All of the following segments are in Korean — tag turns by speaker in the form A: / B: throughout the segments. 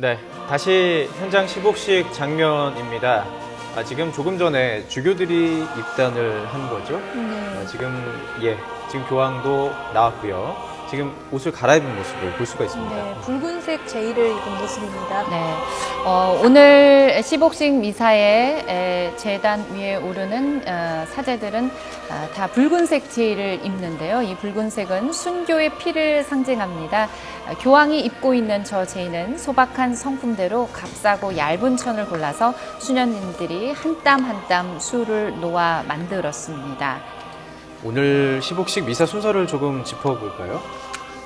A: 네, 다시 현장 시복식 장면입니다. 지금 조금 전에 주교들이 입단을 한 거죠.
B: 네.
A: 지금 교황도 나왔고요. 지금 옷을 갈아입은 모습을 볼 수가 있습니다.
B: 네, 붉은색 제의를 입은 모습입니다.
C: 네, 오늘 시복식 미사에 제단 위에 오르는 사제들은 다 붉은색 제의를 입는데요. 이 붉은색은 순교의 피를 상징합니다. 교황이 입고 있는 저 제의는 소박한 성품대로 값싸고 얇은 천을 골라서 수녀님들이 한 땀 한 땀 수를 놓아 만들었습니다.
A: 오늘 시복식 미사 순서를 조금 짚어볼까요?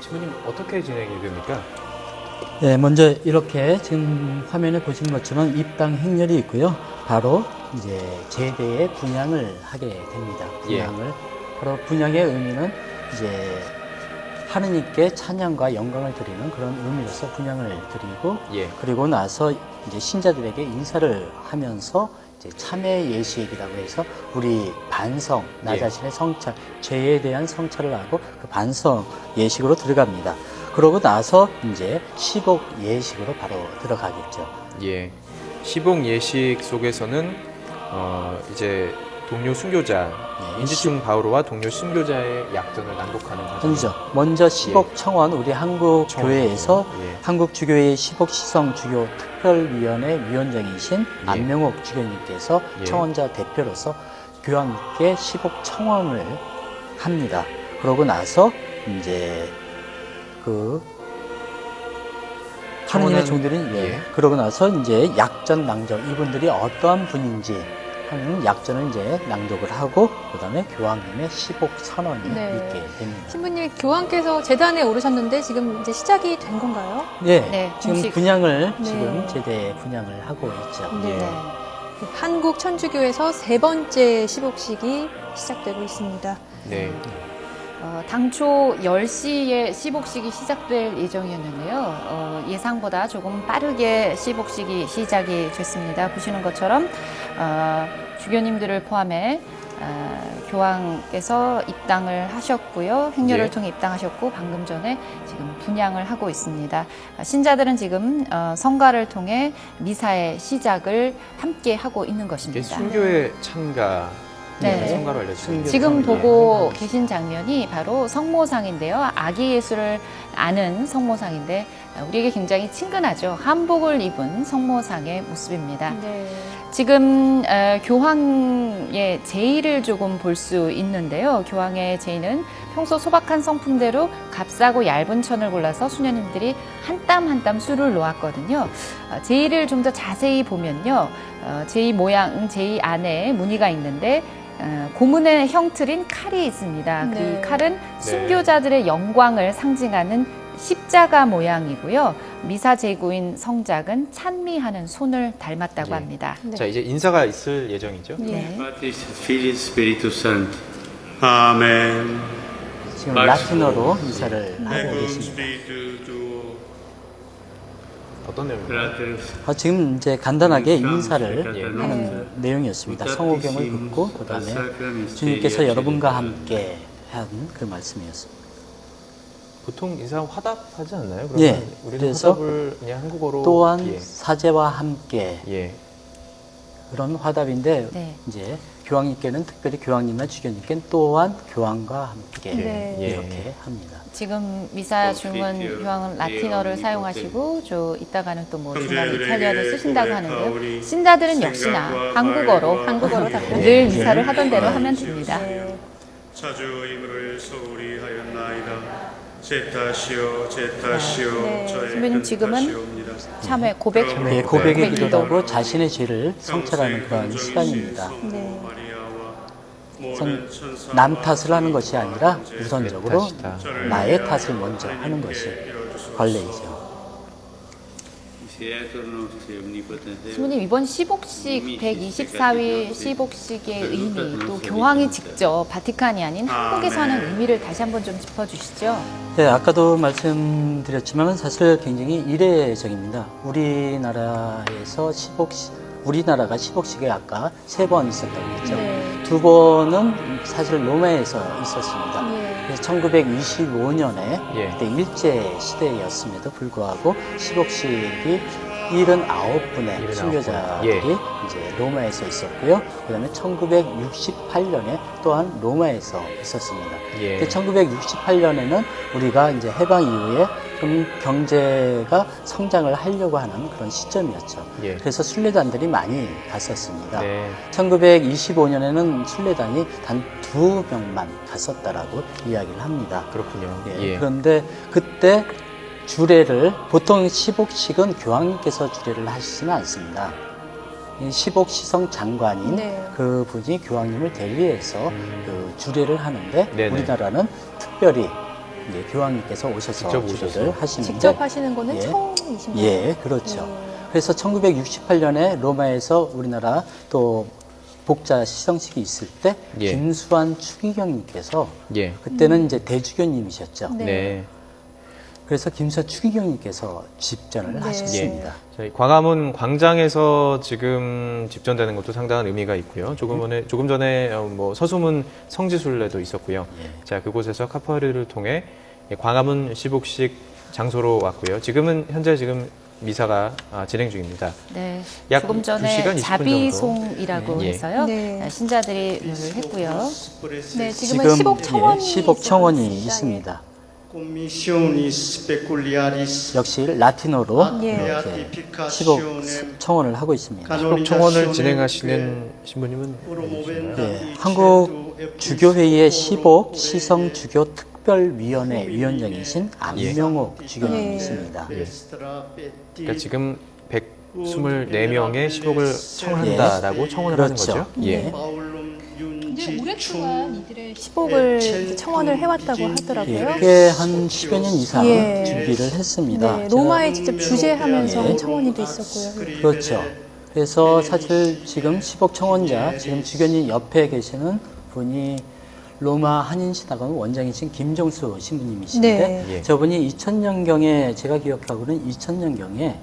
A: 신부님 어떻게 진행이 됩니까?
D: 네, 먼저 이렇게 지금 화면에 보시는 것처럼 입당 행렬이 있고요. 바로 이제 제대의 분향을 하게 됩니다. 분향을. 바로 분향의 의미는 이제 하느님께 찬양과 영광을 드리는 그런 의미로서 분향을 드리고, 그리고 나서 이제 신자들에게 인사를 하면서 이제 참회 예식이라고 해서 우리 반성, 나 자신의 성찰, 죄에 대한 성찰을 하고 그 반성 예식으로 들어갑니다. 그러고 나서 이제 시복 예식으로 바로 들어가겠죠.
A: 예. 시복 예식 속에서는 이제 동료 순교자 인지충 바오로와 동료 순교자의 약전을 낭독하는
D: 아니죠. 먼저 시복 청원, 우리 한국 교회에서 한국 주교회 시복 시성 주교 특별위원회 위원장이신 안명옥 주교님께서 청원자 대표로서 교황께 시복 청원을 합니다. 그러고 나서 이제 하느님의 종들이 그러고 나서 이제 약전 낭독, 이분들이 어떠한 분인지 하는 약전을 이제 낭독을 하고 그다음에 교황님의 시복 선언이 있게 됩니다.
B: 신부님, 교황께서 제단에 오르셨는데 지금 이제 시작이 된 건가요?
D: 네, 지금
C: 공식.
D: 분향을 지금 제대 분향을 하고 있죠.
B: 한국 천주교에서 세 번째 시복식이 시작되고 있습니다.
A: 네.
C: 당초 10시에 시복식이 시작될 예정이었는데요. 예상보다 조금 빠르게 시복식이 시작이 됐습니다. 보시는 것처럼 주교님들을 포함해 교황께서 입당을 하셨고요. 행렬을 통해 입당하셨고 방금 전에 지금 분향을 하고 있습니다. 신자들은 지금 성가를 통해 미사의 시작을 함께 하고 있는 것입니다.
A: 이게 순교의 찬가. 성가로 알려주십니다.
C: 지금 보고 계신 장면이 바로 성모상인데요. 아기 예수를 아는 성모상인데 우리에게 굉장히 친근하죠. 한복을 입은 성모상의 모습입니다. 지금 교황의 제의를 조금 볼 수 있는데요. 교황의 제의는 평소 소박한 성품대로 값싸고 얇은 천을 골라서 수녀님들이 한 땀 한 땀 수를 놓았거든요. 제의를 좀 더 자세히 보면요. 제의 모양, 제의 안에 무늬가 있는데 고문의 형틀인 칼이 있습니다. 그 칼은 순교자들의 영광을 상징하는 십자가 모양이고요. 미사 제구인 성작은 찬미하는 손을 닮았다고 합니다.
A: 자, 이제 인사가 있을 예정이죠?
E: Patris et Filii Spiritus Sancti. 아멘.
D: 지금 라틴어로 인사를 하고 계십니다.
A: 어떤 내용입니까?
D: 지금 이제 간단하게 인사를 하는 내용이었습니다. 성호경을 듣고 그다음에 주님께서 여러분과 함께 한 그 말씀이었습니다.
A: 보통 인사 화답하지 않나요? 그러면 우리는
D: 그래서
A: 화답을 그냥 한국어로
D: 또한 사제와 함께 그런 화답인데 이제 교황님께는 특별히 교황님과 주교님께는 또한 교황과 함께 이렇게 합니다.
C: 지금 미사 중은 교황은 라틴어를 사용하시고 이따가는 또 뭐 중간에 이탈리아를 쓰신다고 하는데요. 신자들은 역시나 한국어로 늘 미사를 하던 대로 하면 됩니다.
E: 자주 임을 소홀히 하였나이다. 제타시오 제타시오
C: 신부님 지금은 참회
D: 고백의 기도하고 자신의 죄를 성찰하는 그런 시간입니다. 남 탓을 하는 것이 아니라 우선적으로 나의 탓을 먼저 하는 것이 관례이죠.
C: 신부님, 이번 시복식 124위 시복식의 의미, 또 교황이 직접 바티칸이 아닌 한국에서 하는 의미를 다시 한번 좀 짚어주시죠.
D: 네, 아까도 말씀드렸지만 사실 굉장히 이례적입니다. 우리나라가 시복식에 아까 3번 있었다고 했죠. 2번은 사실 로마에서 있었습니다. 그래서 1925년에
A: 예.
D: 그때 일제 시대였음에도 불구하고 시복식이 79분의
A: 79분.
D: 순교자들이
A: 예.
D: 이제 로마에서 있었고요. 그다음에 1968년에 또한 로마에서 있었습니다.
A: 예.
D: 1968년에는 우리가 이제 해방 이후에 좀 경제가 성장을 하려고 하는 그런 시점이었죠.
A: 예.
D: 그래서 순례단들이 많이 갔었습니다.
A: 네.
D: 1925년에는 순례단이 단 2명만 갔었다라고 이야기를 합니다.
A: 그렇군요.
D: 예,
A: 예.
D: 그런데 그때 주례를 보통 시복식은 교황님께서 주례를 하시지는 않습니다. 이 시복시성 장관인
B: 네.
D: 그 분이 교황님을 대리해서 그 주례를 하는데
A: 네네.
D: 우리나라는 특별히 이제 교황님께서 오셔서
A: 직접
D: 주례를
A: 오셔서.
D: 하시는데
B: 직접 하시는 거는
D: 예.
B: 처음이신 거예요?
D: 예, 그렇죠.
B: 네.
D: 그래서 1968년에 로마에서 우리나라 또 복자 시성식이 있을 때
A: 예.
D: 김수환 추기경님께서
A: 예.
D: 그때는 이제 대주교님이셨죠.
B: 네.
A: 네.
D: 그래서 김수환 추기경님께서 집전을
B: 네.
D: 하셨습니다.
A: 저희 광화문 광장에서 지금 집전되는 것도 상당한 의미가 있고요. 조금 전에 뭐 서수문 성지순례도 있었고요.
D: 예.
A: 자, 그곳에서 카파르를 통해 광화문 시복식 장소로 왔고요. 현재 미사가 진행 중입니다.
C: 네,
A: 약
C: 조금
A: 2시간
C: 전에
A: 20분
C: 자비송이라고
A: 정도. 예.
C: 해서요.
B: 네.
C: 신자들이 늘 했고요.
B: 네, 지금은 시복 청원이
D: 시복 청원이
B: 있습니다.
D: 있습니다.
E: Commissionis peculiaris
D: 역시 라틴어로
B: 예.
D: 이렇게 시복 청원을 하고 있습니다.
A: 시복 청원을 진행하시는 신부님은
D: 예, 한국 주교회의 시복 시성 주교 특별위원회 위원장이신 안명옥 주교님이십니다.
A: 그러니까 지금 124명의 시복을 청한다라고 청원을
D: 그렇죠.
A: 하는 거죠. 예.
D: 네.
B: 근데 오랫동안 이들의 시복을 이제 청원을 해왔다고 하더라고요.
D: 예, 꽤 한 10여 년 이상
B: 예.
D: 준비를 했습니다.
B: 네, 로마에 직접 주재하면서
D: 예.
B: 청원이도 있었고요.
D: 그렇죠. 그래서 사실 지금 시복 청원자, 지금 주교님 옆에 계시는 분이 로마 한인신학원 원장이신 김종수 신부님이신데
B: 네.
A: 예.
D: 저분이 2000년경에 제가 기억하고는 2000년경에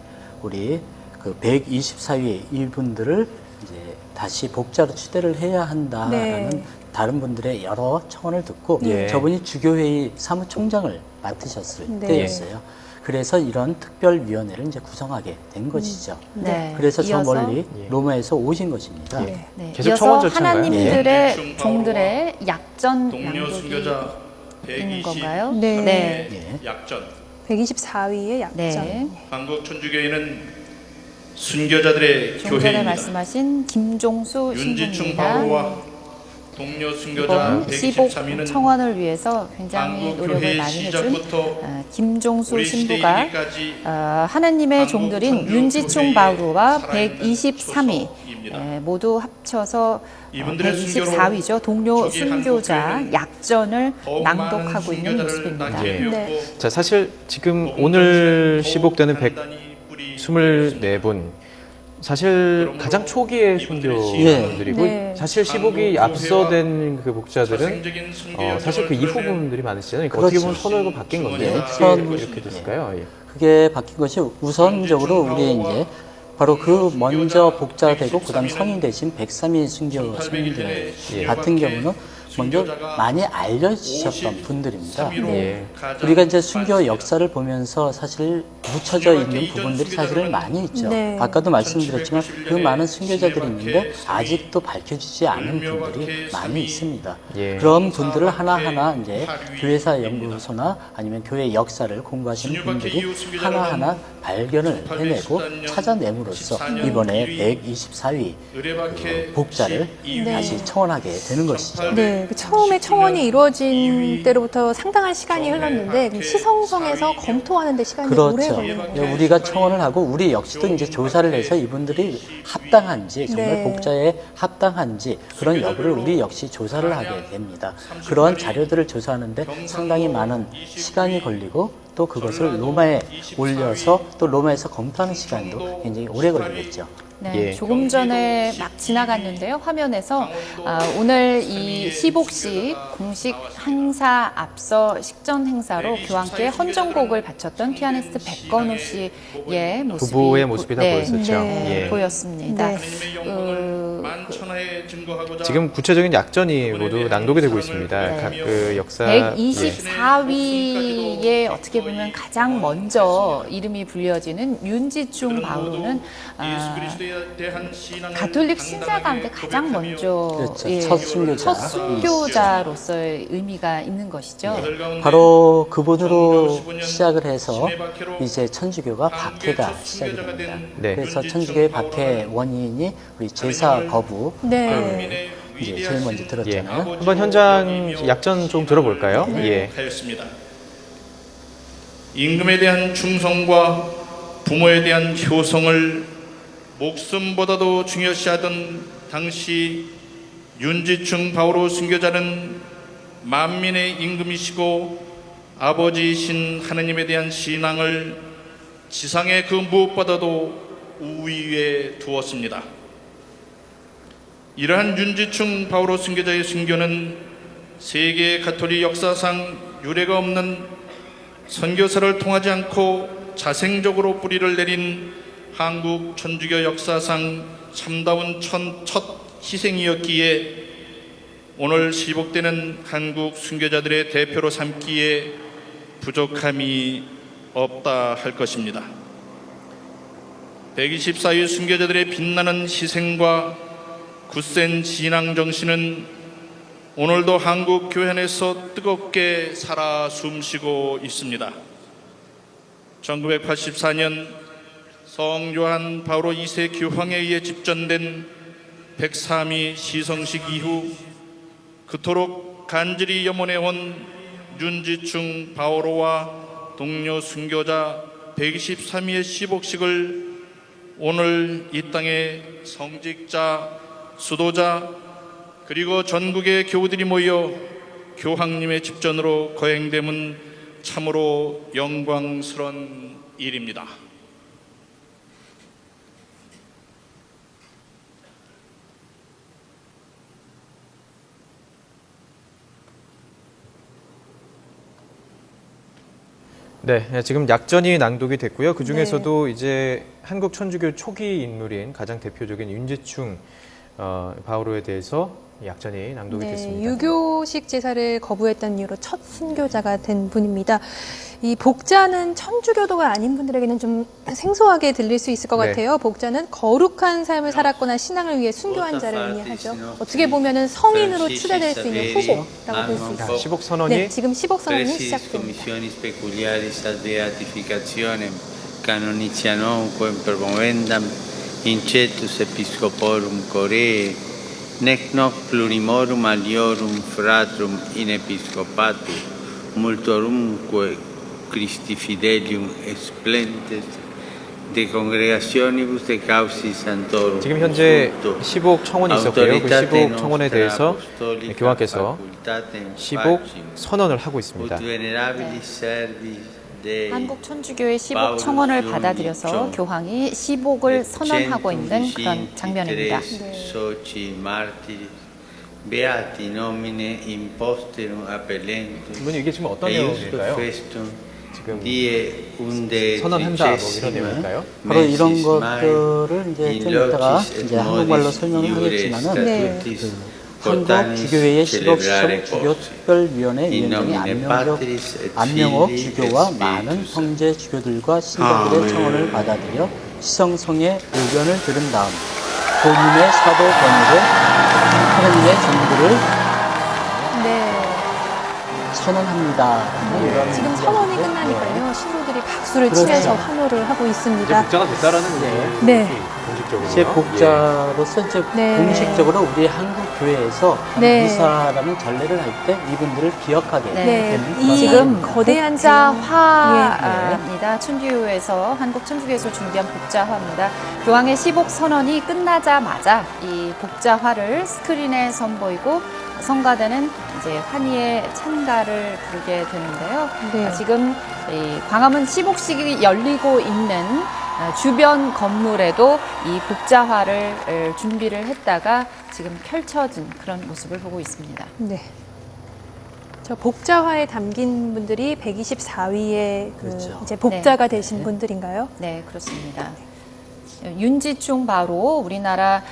D: 우리 그 124위 이분들을 이제 다시 복자로 추대를 해야 한다라는
B: 네.
D: 다른 분들의 여러 청원을 듣고
A: 예.
D: 저분이 주교회의 사무총장을 맡으셨을
B: 네.
D: 때였어요. 그래서 이런 특별위원회를 이제 구성하게 된 것이죠.
C: 네.
D: 그래서 저
C: 이어서
D: 멀리
A: 예.
D: 로마에서 오신 것입니다.
B: 네.
C: 네,
A: 계속
C: 이어서
A: 청원 절차인가요?
C: 하나님들의 종들의 약전
E: 동료
C: 양독이
E: 순교자
C: 있는
E: 120
C: 건가요?
B: 네.
C: 네.
D: 예.
E: 약전.
B: 124위의 약점.
C: 네.
E: 한국 천주교회는 순교자들의
C: 좀 전에
E: 교회입니다.
C: 말씀하신 김종수
E: 윤지충
C: 신부입니다.
E: 바오와 동료 순교자
C: 이번 시복
E: 123위는
C: 청원을 위해서 굉장히
E: 한국
C: 노력을
E: 교회
C: 많이 해준
E: 시작부터
C: 김종수
E: 우리 시대
C: 신부가
E: 이르기까지
C: 하나님의
E: 한국
C: 종들인
E: 천주
C: 윤지충
E: 교회의
C: 바우로와
E: 살아있는
C: 123위
E: 소서입니다.
C: 모두 합쳐서
E: 이분들의
C: 124위죠. 동료
E: 조기
C: 순교자
E: 한국
C: 약전을
E: 더욱
C: 낭독하고
E: 많은
C: 있는
E: 순교자를
C: 모습입니다.
E: 낳게
A: 예.
E: 되었고
A: 자, 사실 지금 오늘 시복되는
E: 단단히 뿌리
A: 124분 사실 가장 초기의 순교자들이고
B: 네.
A: 사실 시복이
E: 한국
A: 앞서된 그 복자들은
E: 자생적인 순교
A: 사실 그
E: 여정을
A: 이후
E: 그려낸
A: 분들이 많으시잖아요. 그러니까 어떻게 보면
D: 그렇죠.
A: 선호가 바뀐 건데
E: 예.
A: 어떻게
D: 선-
A: 이렇게 됐을까요? 예.
D: 그게 바뀐 것이 우선적으로 우리 이제 바로 그 먼저 복자되고 그다음 성인 되신 103위 순교 성인들
A: 예.
D: 같은 경우는 먼저 많이 알려지셨던 분들입니다.
A: 예.
D: 우리가 이제 순교 역사를 보면서 사실 묻혀져 있는 부분들이 사실은 많이 있죠.
B: 네.
D: 아까도 말씀드렸지만 그 많은 순교자들이 있는데 아직도 밝혀지지 않은 분들이 많이 있습니다.
A: 예.
D: 그런 분들을 하나하나 이제 교회사 연구소나 아니면 교회 역사를 공부하시는 분들이 하나하나 발견을 해내고 찾아냄으로써 이번에 124위 복자를 다시 청원하게 되는 것이죠.
B: 네, 그 처음에 청원이 이루어진 때로부터 상당한 시간이 흘렀는데 그 시성성에서 검토하는 데 시간이 오래
D: 그렇죠.
B: 걸린 거예요.
D: 우리가 청원을 하고 우리 역시도 이제 조사를 해서 이분들이 합당한지 정말
B: 네.
D: 복자에 합당한지 그런 여부를 우리 역시 조사를 하게 됩니다. 그러한 자료들을 조사하는데 상당히 많은 시간이 걸리고 또 그것을 로마에 올려서 또 로마에서 검토하는 시간도 굉장히 오래 걸리겠죠.
C: 네,
A: 예.
C: 조금 전에 막 지나갔는데요. 화면에서 오늘 이 시복식 공식 행사 앞서 식전 행사로 교황께 헌정곡을 바쳤던 피아니스트 백건우 씨의 모습이
A: 부부의 모습이 다
C: 네,
A: 보였었죠.
B: 네.
A: 예.
C: 보였습니다.
B: 네.
A: 지금 구체적인 약전이 모두 낭독이 되고 있습니다.
C: 네.
A: 각 그 역사
C: 124위에 어떻게 보면 가장 먼저 이름이 불려지는 윤지충 바오로는 가톨릭 신자 가운데 가장 먼저
D: 그렇죠. 첫 순교자.
C: 첫 순교자로서의 의미가 있는 것이죠.
D: 바로 그분으로 시작을 해서 이제 천주교가 박해가 시작이 됩니다.
A: 네.
D: 그래서 천주교의 박해 원인이 우리 제사 거부
B: 네.
D: 이제 제일 먼저
A: 예.
D: 들었잖아요.
A: 한번 현장 약전 좀 들어볼까요? 예.
F: 하였습니다. 임금에 대한 충성과 부모에 대한 효성을 목숨보다도 중요시하던 당시 윤지충 바오로 순교자는 만민의 임금이시고 아버지이신 하느님에 대한 신앙을 지상의 그 무엇보다도 우위에 두었습니다. 이러한 윤지충 바오로 순교자의 순교는 세계 가톨릭 역사상 유례가 없는 선교사를 통하지 않고 자생적으로 뿌리를 내린 한국 천주교 역사상 참다운 첫 희생이었기에 오늘 시복되는 한국 순교자들의 대표로 삼기에 부족함이 없다 할 것입니다. 124위 순교자들의 빛나는 희생과 굳센 신앙 정신은 오늘도 한국 교회 안에서 뜨겁게 살아 숨쉬고 있습니다. 1984년 성 요한 바오로 2세 교황에 의해 집전된 103위 시성식 이후 그토록 간절히 염원해온 윤지충 바오로와 동료 순교자 123위의 시복식을 오늘 이 땅의 성직자, 수도자 그리고 전국의 교우들이 모여 교황님의 집전으로 거행됨은 참으로 영광스러운 일입니다.
A: 네, 지금 약전이 낭독이 됐고요. 그 중에서도 이제 한국 천주교 초기 인물인 가장 대표적인 윤지충 바오로에 대해서 약전이 낭독이 됐습니다.
B: 유교식 제사를 거부했던 이유로 첫 순교자가 된 분입니다. 이 복자는 천주교도가 아닌 분들에게는 좀 생소하게 들릴 수 있을 것
A: 네.
B: 같아요. 복자는 거룩한 삶을 살았거나 신앙을 위해 순교한 자를 의미하죠. 어떻게 보면은 성인으로 추대될 수 있는 후보라고 볼 수 있어요.
A: 시복 선언이
B: 네, 지금 시복 선언이
E: Precis
B: 시작됩니다.
E: commissionis peculiaris ad beatificationem canonicianum quem promovendam incetus episcoporum Coree nec noc plurimorum aliorum fratrum in episcopatu multorumque Christi fidelium esplentes de congregationibus de causis santorum
A: 지금 현재
E: consulto
A: 시복 청원이 있었고요. 그 시복 청원에 대해서 교황께서 시복 선언을 하고 있습니다.
E: ut venerabilis servis Dei
C: 한국 천주교의 시복 청원을 받아들여서 교황이 시복을 선언하고 있는 그런 장면입니다.
E: soci martiris beati nomine imposterum appellentum
A: 그러면 이게 지금 어떤 내용일까요?
E: festum
A: 지금
E: die unde
A: 선언한다 뭐 이런 내용일까요?
D: 바로 이런 것들을 이제 좀 이따가 이제 한국말로 설명을 하겠지만은
B: 네.
D: 한국 주교회의 시복시성 주교특별위원회 위원장이 안명옥 주교와 많은 형제 주교들과 신자들의 청원을 받아들여 시성성의 의견을 들은 다음 도민의 사도 권위로 하느님의 전부를
B: 네.
D: 선언합니다. 이런
B: 지금 선언이 끝나니까요. 신도들이 박수를
D: 그렇죠.
B: 치면서 환호를 하고
A: 이제
B: 있습니다.
A: 복자가 됐다라는 거죠.
B: 네.
A: 공식적으로.
D: 제 복자로서 이제
B: 네.
D: 공식적으로 우리 한국 교회에서
B: 네.
D: 미사라는 전례를 할 때 이분들을 기억하게
C: 네.
D: 되는 그런
B: 이
C: 지금
B: 거대한
C: 복자화입니다. 천주교에서 한국 천주교에서 준비한 복자화입니다. 교황의 시복 선언이 끝나자마자 이 복자화를 스크린에 선보이고 성가대는 이제 환희의 찬가를 부르게 되는데요.
B: 네.
C: 지금 이 광화문 시복식이 열리고 있는 주변 건물에도 이 복자화를 준비를 했다가 지금 펼쳐진 그런 모습을 보고 있습니다.
B: 네. 저 복자화에 담긴 분들이 124위의 그
D: 그렇죠.
B: 이제 복자가
C: 네.
B: 되신 분들인가요?
C: 네, 그렇습니다. 윤지충 바로 우리나라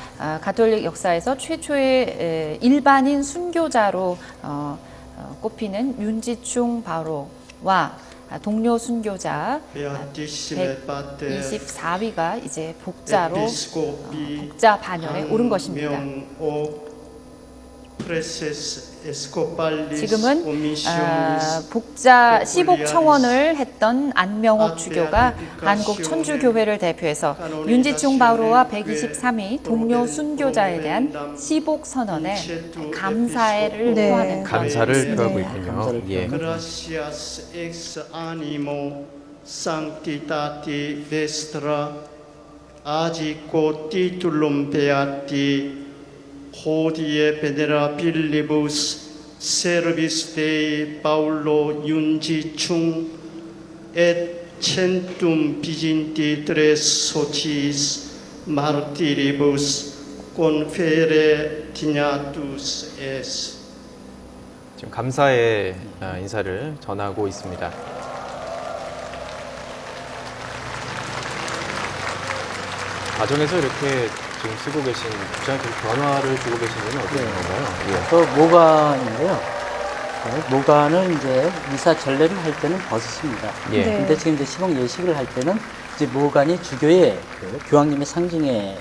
C: 가톨릭 역사에서 최초의 일반인 순교자로 꼽히는 윤지충 바로와 동료 순교자 124위가 이제 복자로 복자 반열에 오른 것입니다. 지금은 복자 시복 청원을 했던 안명옥 주교가 한국 천주교회를 대표해서 윤지충 바로와 123위 동료 순교자에 대한 시복 선언에 감사를
B: 네.
C: 표하는
A: 감사를 표하고
C: 네.
A: 있군요.
D: 감사를
A: 예.
E: Gracias ex animo sanctitati vestra agico titulum beati hodie venerabilibus servis Dei Paulo Junjichung et centum viginti tres sociis martiribus confere dignatus es.
A: 지금 감사의 인사를 전하고 있습니다. 과정에서 이렇게 지금 쓰고 계신 복장에 좀 변화를 주고 계신 이유는 어떤 건가요? 예.
D: 또 모관인데요. 모관을 이제 미사 전례를 할 때는 벗습니다.
A: 예.
B: 네.
D: 근데 지금 이제 시복 예식을 할 때는 이제 모관이 주교의 그 교황님의 상징의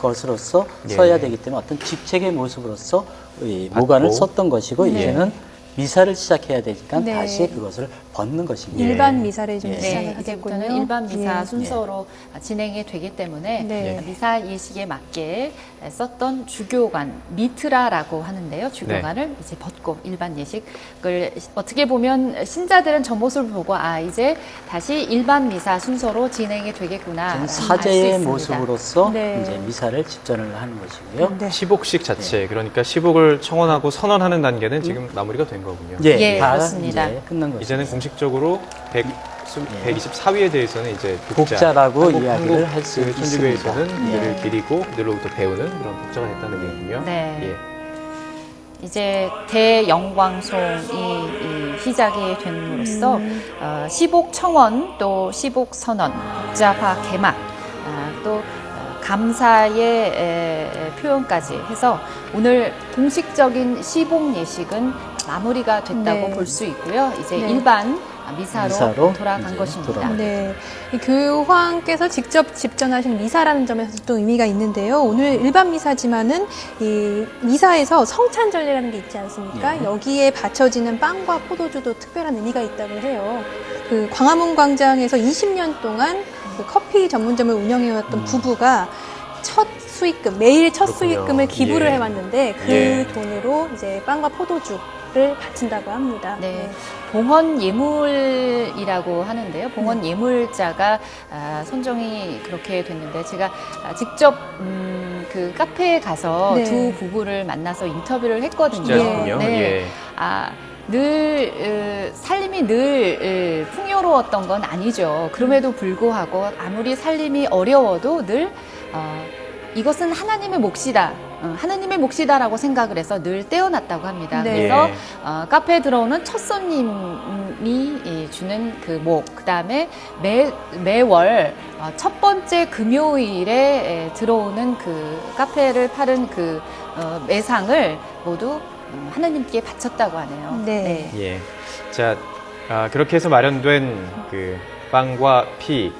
D: 것으로서
A: 예.
D: 써야 되기 때문에 어떤 직책의 모습으로서 이 모관을
A: 받고.
D: 썼던 것이고
B: 네.
D: 이제는 미사를 시작해야 되니까
B: 네.
D: 다시 그것을 벗는 것입니다.
B: 일반 미사를 좀
D: 예.
B: 시작을
C: 네,
B: 하겠군요.
C: 이제부터는 일반 미사
B: 예.
C: 순서로 진행이 되기 때문에
B: 네.
C: 미사 예식에 맞게 썼던 주교관 미트라라고 하는데요. 주교관을 이제 벗고 일반 예식을 어떻게 보면 신자들은 저 모습을 보고 이제 다시 일반 미사 순서로 진행이 되겠구나.
D: 지금
C: 알수
D: 사제의
C: 있습니다.
D: 모습으로서
B: 네.
D: 이제 미사를 집전을 하는 것이고요.
B: 네.
A: 시복식 자체, 그러니까 시복을 청원하고 선언하는 단계는 지금 마무리가 된 거군요.
C: 예,
D: 다
C: 그렇습니다.
D: 이제 끝난 것입니다.
A: 이제는 공식적으로 124위에 대해서는 이제
D: 복자라고
A: 한국
D: 이야기를 할수
A: 천주교에서는
D: 있습니다.
A: 그들을
B: 네.
A: 기리고 그들로부터 배우는 그런 복자가 됐다는 얘기군요.
C: 네.
A: 예.
C: 이제 대영광송이 시작이 됨으로써 시복 청원 또 시복 선언, 복자화 개막, 또 감사의 표현까지 해서 오늘 공식적인 시복 예식은 마무리가 됐다고
B: 네.
C: 볼 수 있고요. 이제
B: 네.
C: 일반 미사로 돌아간
D: 이제
C: 것입니다.
D: 돌아갑니다.
B: 네, 이 교황께서 직접 집전하신 미사라는 점에서 또 의미가 있는데요. 오늘 일반 미사지만은 이 미사에서 성찬 전례라는 게 있지 않습니까?
D: 예.
B: 여기에 바쳐지는 빵과 포도주도 특별한 의미가 있다고 해요. 그 광화문 광장에서 20년 동안 그 커피 전문점을 운영해왔던 부부가 첫 수익금, 매일 첫
A: 그렇군요.
B: 수익금을 기부를
A: 예.
B: 해왔는데 그
A: 예.
B: 돈으로 이제 빵과 포도주를 바친다고 합니다.
C: 네. 봉헌 예물이라고 하는데요. 봉헌 예물자가 선정이 그렇게 됐는데 제가 직접 그 카페에 가서
B: 네.
C: 두 부부를 만나서 인터뷰를 했거든요.
A: 진짜군요.
C: 네.
A: 예.
C: 늘 삶이 늘 풍요로웠던 건 아니죠. 그럼에도 불구하고 아무리 삶이 어려워도 늘 이것은 하나님의 몫이다. 하나님의 몫이다라고 생각을 해서 늘 떼어놨다고 합니다.
B: 네.
C: 그래서
A: 예.
C: 카페에 들어오는 첫 손님이 주는 그 목, 그 다음에 매월 첫 번째 금요일에 들어오는 그 카페를 파는 그 매상을 모두 하나님께 바쳤다고 하네요.
B: 네.
A: 예. 자, 그렇게 해서 마련된 그 빵과 피,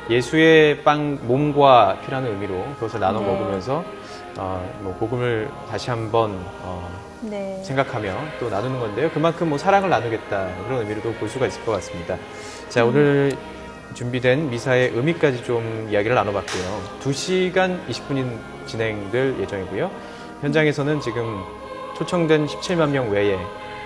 A: 예수의 빵, 몸과 피라는 의미로 그것을 나눠
B: 네.
A: 먹으면서 복음을 다시 한번
B: 네.
A: 생각하며 또 나누는 건데요. 그만큼 뭐 사랑을 나누겠다 그런 의미로도 볼 수가 있을 것 같습니다. 자, 오늘 준비된 미사의 의미까지 좀 이야기를 나눠봤고요. 2시간 20분인 진행될 예정이고요. 현장에서는 지금 초청된 17만 명 외에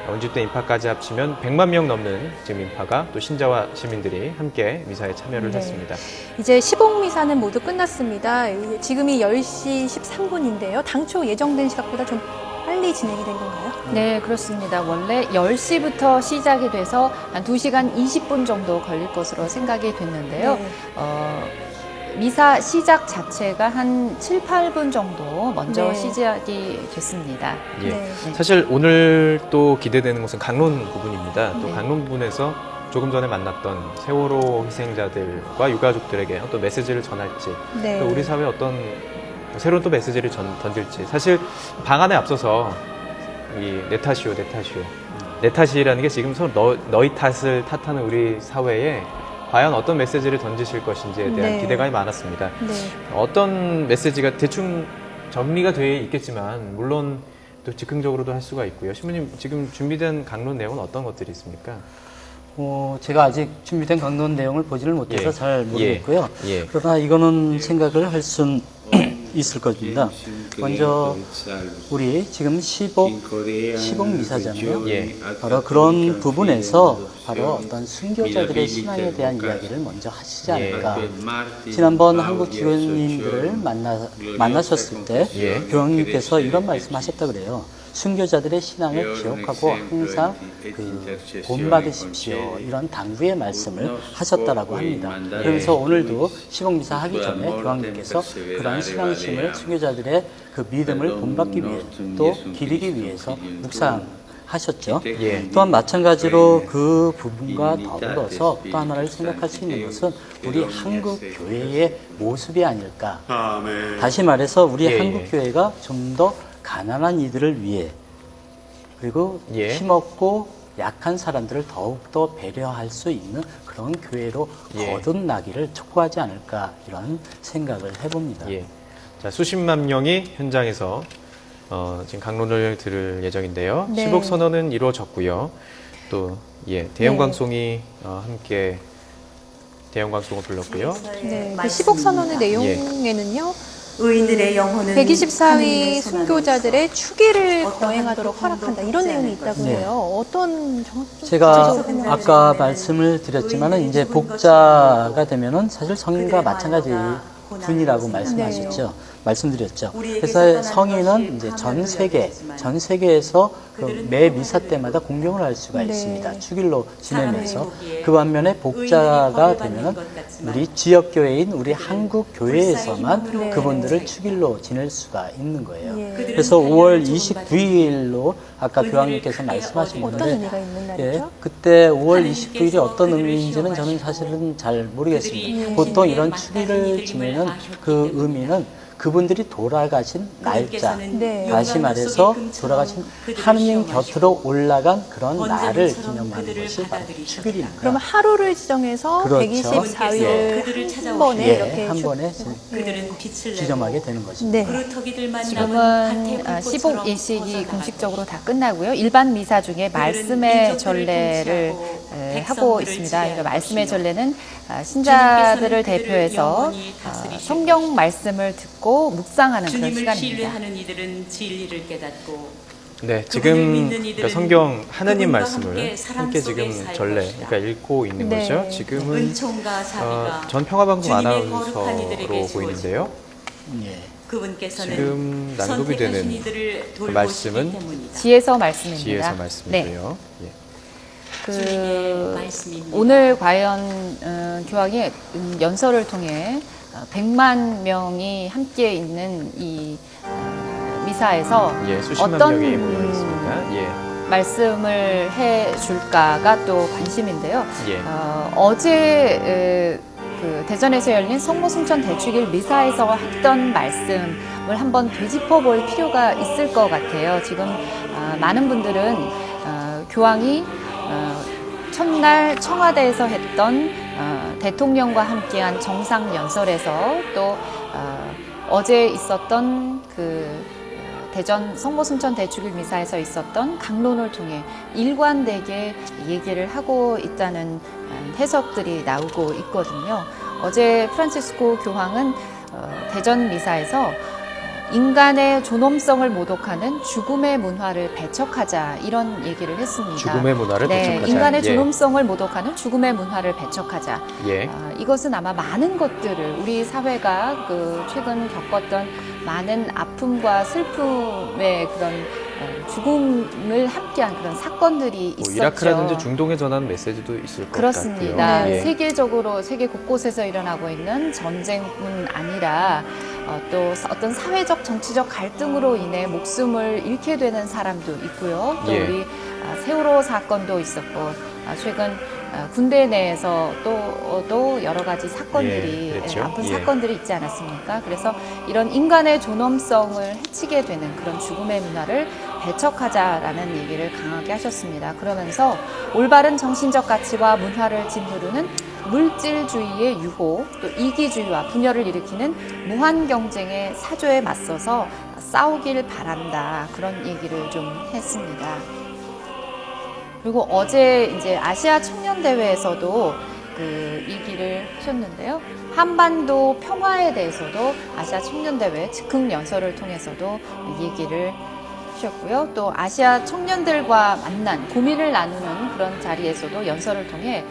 A: 원집대 인파까지 합치면 100만 명 넘는 지금 인파가 또 신자와 시민들이 함께 미사에 참여를
B: 네.
A: 했습니다.
B: 이제 시복미사는 모두 끝났습니다. 지금이 10시 13분인데요. 당초 예정된 시각보다 좀 빨리 진행이 된 건가요?
C: 네, 그렇습니다. 원래 10시부터 시작이 돼서 한 2시간 20분 정도 걸릴 것으로 생각이 됐는데요.
B: 네.
C: 미사 시작 자체가 한 7, 8분 정도 먼저
B: 네.
C: 시작이 됐습니다.
A: 예.
B: 네.
A: 사실 오늘 또 기대되는 것은 강론 부분입니다. 또
B: 네.
A: 강론 부분에서 조금 전에 만났던 세월호 희생자들과 유가족들에게 어떤 메시지를 전할지
B: 네.
A: 또 우리 사회에 어떤 새로운 또 메시지를 던질지 사실 방안에 앞서서 이 내 탓이요 내 탓이라는 게 지금 서로 너희 탓을 탓하는 우리 사회에 과연 어떤 메시지를 던지실 것인지에 대한
B: 네.
A: 기대감이 많았습니다.
B: 네.
A: 어떤 메시지가 대충 정리가 되어 있겠지만 물론 또 즉흥적으로도 할 수가 있고요. 신부님 지금 준비된 강론 내용은 어떤 것들이 있습니까?
D: 제가 아직 준비된 강론 내용을 보지를 못해서
A: 예.
D: 잘 모르겠고요.
A: 예.
D: 그러나 이거는 생각을 할 수는 있을 겁니다. 먼저 우리 지금 시복 미사잖아요.
A: 예.
D: 바로 그런 부분에서 바로 어떤 순교자들의 신앙에 대한 이야기를 먼저 하시지 않을까. 지난번 한국 교회님들을 만나셨을 때
A: 예.
D: 교황님께서 이런 말씀하셨다 그래요. 순교자들의 신앙을 기억하고 항상 본받으십시오. 이런 당부의 말씀을 하셨다라고 합니다. 그래서 오늘도 시복미사 하기 전에 교황님께서 그런 신앙심을 순교자들의 그 믿음을 본받기 위해 또 기리기 위해서 묵상하셨죠.
A: 예.
D: 또한 마찬가지로 그 부분과 더불어서 또 하나를 생각할 수 있는 것은 우리 한국 교회의 모습이 아닐까.
E: 아멘.
D: 다시 말해서 우리
A: 예,
D: 한국 교회가 좀 더 가난한 이들을 위해 그리고
A: 예.
D: 힘없고 약한 사람들을 더욱더 배려할 수 있는 그런 교회로
A: 예.
D: 거듭나기를 촉구하지 않을까 이런 생각을 해봅니다.
A: 예. 자, 수십만 명이 현장에서 지금 강론을 들을 예정인데요.
B: 네.
A: 시복 선언은 이루어졌고요. 또 대형
B: 네.
A: 방송이 함께 대형 방송을 불렀고요.
B: 네. 그 시복 선언의 내용에는요.
G: 의인들의 영혼은
B: 124위 순교자들의 추기를 거행하도록 허락한다. 이런 내용이 있다고
D: 네.
B: 해요. 어떤
D: 제가
B: 구체적으로
D: 아까 말씀을 드렸지만은 이제 복자가 되면은 사실 성인과 마찬가지 분이라고 말씀하셨죠. 말씀드렸죠. 그래서 성인은 이제 전 세계에서 그 매 미사 때마다 공경을 할 수가
B: 네.
D: 있습니다. 축일로 지내면서 그 반면에 복자가 되면은 우리 지역 교회인 우리 한국 교회에서만
B: 네.
D: 그분들을 축일로 지낼 수가 있는 거예요.
B: 예.
D: 그래서 5월 29일로 아까 교황님께서 말씀하신
B: 어떤
D: 건데
B: 의미가 있는 날이죠?
D: 그때 5월 29일이 어떤 의미인지는 저는 사실은 잘 모르겠습니다. 보통 이런 축일을 지내는 그 의미는 그분들이 돌아가신 날짜,
B: 네.
D: 다시 말해서 돌아가신 하느님 곁으로 올라간 그런 날을 기념하는 것이 바로 축일입니다.
B: 그러면 하루를 지정해서
D: 그렇죠.
B: 124위를 한 번에 이렇게
D: 한 번에
G: 그들은 빛을
D: 지정하게 되는 것입니다.
B: 네.
G: 그루터기들 만남은
C: 지금은 시복 일식이 공식적으로 다 끝나고요. 일반 미사 중에 말씀의 전례를 하고 있습니다. 그러니까 말씀의 전례는 신자들을 대표해서 성경 말씀을 듣고 묵상하는 그런
G: 주님을
C: 시간입니다.
G: 신뢰하는 이들은 진리를 깨닫고
A: 네,
G: 그분을
A: 지금
G: 믿는 이들은
A: 성경 하느님
G: 그분과
A: 말씀을
G: 사랑
A: 함께
G: 속에
A: 지금
G: 살
A: 전례,
G: 것이다.
A: 그러니까 읽고 있는
B: 네.
A: 거죠. 지금은
G: 은총과 자비가
A: 전 평화방송
G: 주님의 거룩한
A: 아나운서로
G: 이들에게
A: 보이는데요.
D: 예.
G: 그분께서는
A: 지금 낭독이
G: 선택하신
A: 되는
G: 이들을
A: 그
G: 돌보시기
A: 말씀은
G: 때문이다.
C: 지혜서 말씀입니다.
A: 지혜서
C: 네.
A: 말씀이고요. 예.
G: 주님의 말씀입니다.
C: 오늘 과연 교황이 연설을 통해 100만 명이 함께 있는 이 미사에서
A: 예, 수십만
C: 어떤
A: 명이 모여 있습니다. 예.
C: 말씀을 해 줄까가 또 관심인데요.
A: 예.
C: 어제 그 대전에서 열린 성모순천 대축일 미사에서 했던 말씀을 한번 되짚어 볼 필요가 있을 것 같아요. 지금 많은 분들은 교황이 첫날 청와대에서 했던 대통령과 함께한 정상 연설에서 또 어제 있었던 그 대전 성모순천 대축일 미사에서 있었던 강론을 통해 일관되게 얘기를 하고 있다는 해석들이 나오고 있거든요. 어제 프란치스코 교황은 대전 미사에서 인간의 존엄성을 모독하는 죽음의 문화를 배척하자 이런 얘기를 했습니다.
A: 죽음의 문화를 배척하자.
C: 인간의
A: 예.
C: 존엄성을 모독하는 죽음의 문화를 배척하자.
A: 예.
C: 이것은 아마 많은 것들을 우리 사회가 그 최근 겪었던 많은 아픔과 슬픔의 그런 죽음을 함께한 그런 사건들이
A: 뭐
C: 있었죠.
A: 이라크라든지 중동에 전하는 메시지도 있을 것
C: 그렇습니다.
A: 같고요. 예.
C: 세계적으로 세계 곳곳에서 일어나고 있는 전쟁뿐 아니라 또 어떤 사회적 정치적 갈등으로 인해 목숨을 잃게 되는 사람도 있고요. 또
A: 예.
C: 우리 세월호 사건도 있었고 최근 군대 내에서 또 여러 가지 사건들이
A: 예, 그랬죠.
C: 아픈
A: 예.
C: 사건들이 있지 않았습니까? 그래서 이런 인간의 존엄성을 해치게 되는 그런 죽음의 문화를 배척하자라는 얘기를 강하게 하셨습니다. 그러면서 올바른 정신적 가치와 문화를 짓누르는 물질주의의 유혹, 또 이기주의와 분열을 일으키는 무한 경쟁의 사조에 맞서서 싸우길 바란다. 그런 얘기를 좀 했습니다. 그리고 어제 이제 아시아 청년 대회에서도 그 얘기를 하셨는데요. 한반도 평화에 대해서도 아시아 청년 대회 즉흥 연설을 통해서도 얘기를 하셨고요. 또 아시아 청년들과 만난 고민을 나누는 그런 자리에서도 연설을 통해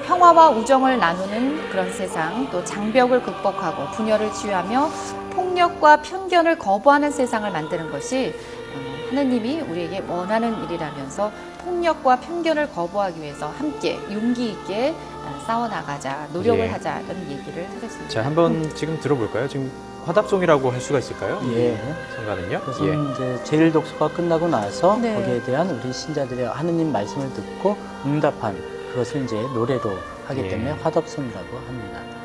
C: 평화와 우정을 나누는 그런 세상, 또 장벽을 극복하고 분열을 치유하며 폭력과 편견을 거부하는 세상을 만드는 것이 하느님이 우리에게 원하는 일이라면서 폭력과 편견을 거부하기 위해서 함께 용기 있게 싸워나가자, 노력을
A: 예.
C: 하자는 얘기를 하겠습니다.
A: 자, 한번 지금 들어볼까요? 지금 화답송이라고 할 수가 있을까요?
D: 예.
A: 성가는요?
D: 그래서
A: 예.
D: 이제 제일 독서가 끝나고 나서
B: 네.
D: 거기에 대한 우리 신자들의 하느님 말씀을 듣고 응답한 그것을 이제 노래로 하기
A: 예.
D: 때문에 화답송이라고 합니다.